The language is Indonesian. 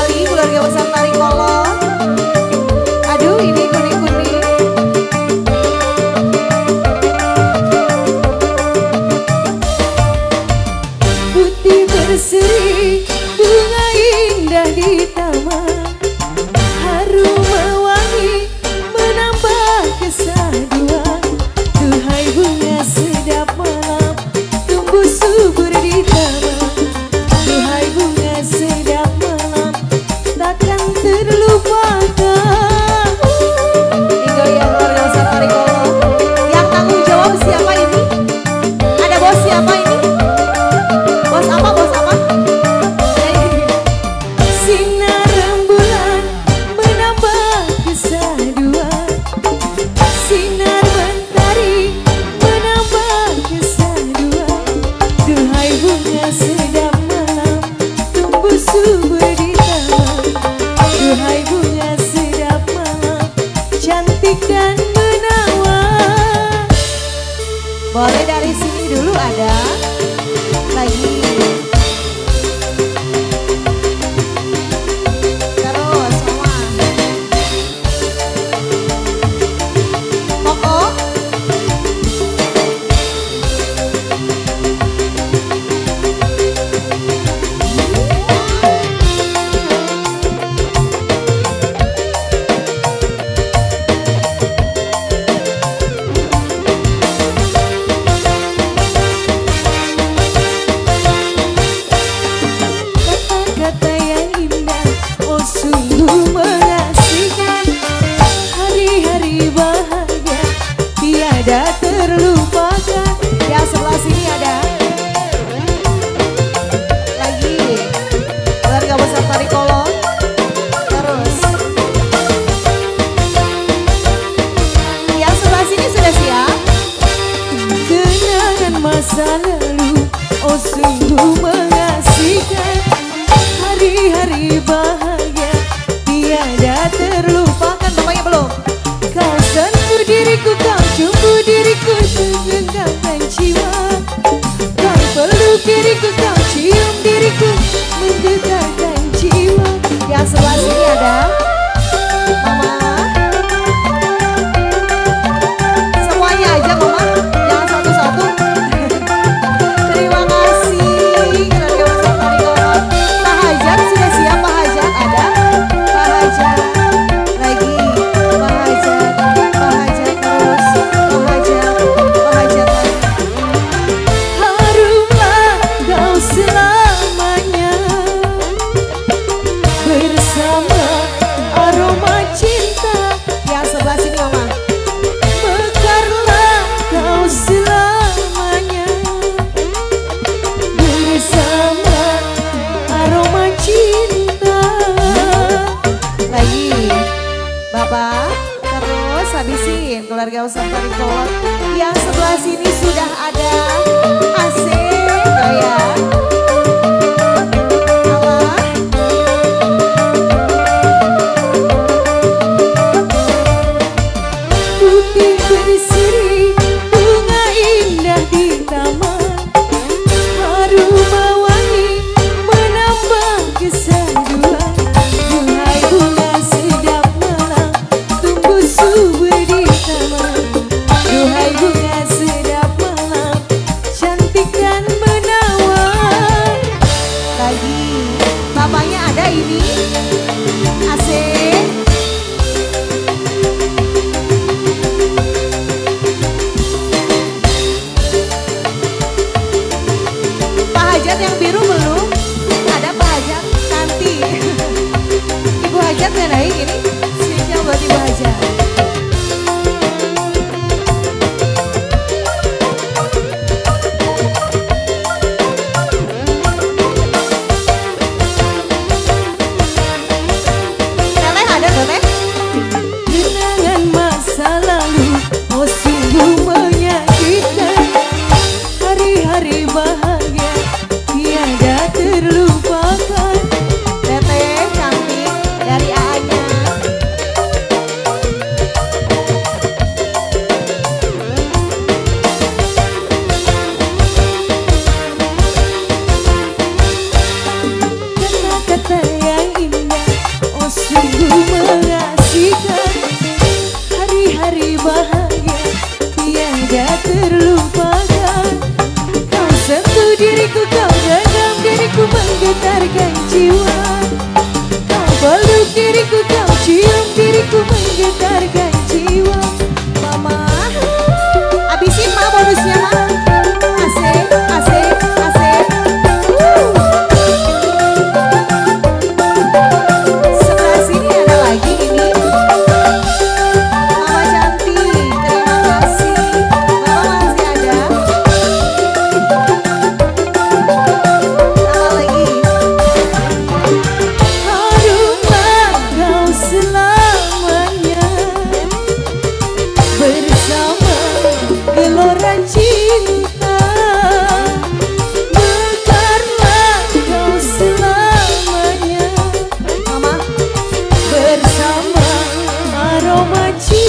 sekali keluarga besar Tari Kolot. Aduh ini kuning-kuning. Putih berseri bunga indah di taman, harum mewangi menambah kesaduan. Duhai bunga sedap malam tumbuh subur di taman. Duhai bunga sedap malam takkan terlupakan. Ini goyang keluarga besar Tari Kolot. Yang tanggung jawab siapa ini? Ada bos siapa ini? Bos apa? Bos apa? Sinar rembulan menambah kesaduan. Sinar mentari menambah kesaduan. Duhai bunga sedap malam tumbuh subur di taman. Duhai bunga sedap malam cantik dan menawan. Boleh dari sini dulu ada lagi. Terus semua. Koko. Kata-kata yang indah, oh sungguh mengasihkan. Hari-hari bahagia tiada terlupakan. Ya sebelah sini ada lagi keluarga besar Tari Kolot. Terus yang sebelah sini sudah siap. Kenangan masa lalu, oh sungguh mengasihkan. Hari-hari bahagia tiada terlupakan. Bapaknya belum. Kau sentuh diriku, kau jumpa diriku, menggenggamkan jiwa. Kau peluk diriku, kau cium diriku, menggetarkan jiwa. Yang sebelah sini ada Mama. Semuanya aja Mama, jangan satu-satu. Terima kasih keluarga besar Tari Kolot. Pak Hajat sudah siap? Pak Hajat ada? Pak Hajat lagi. Pak Hajat, Pak Hajat terus. Pak Hajat, Pak Hajat lagi. Harumlah kau selamanya bersama aroma cinta. Yang sebelah sini Mama. Mekarlah kau selamanya bersama aroma cinta. Lagi Bapak, terus habisin keluarga besar Tari Kolot. Yang sebelah sini sudah ada AC ya. Allah. Putih berseri bunga indah di taman, harum mewangi menambah kesaduan. Duhai bunga sedap malam tumbuh subur di taman. Duhai bunga sedap malam cantik dan menawan. Lagi bapaknya ada ini asik. Pak Hajat yang biru belum? Ada Pak Hajat nanti. Ibu Hajat nggak naik ini? Spesial buat Ibu Hajat. Teteh ada teteh? Kenangan masa lalu, oh sungguh menyakitkan. Hari-hari bahagia tiada menggetarkan jiwa. Kau peluk diriku, kau cium diriku, menggetarkan jiwa. Mama, habisin ma bonusnya ma. Asik, asik, asik. Sebelah sini ada lagi ini. Mama cantik, terima kasih. Mama masih ada. Tambah lagi. Harumlah kau selamanya bersama gelora cinta. Mekarlah kau selamanya, Mama, bersama aroma cinta.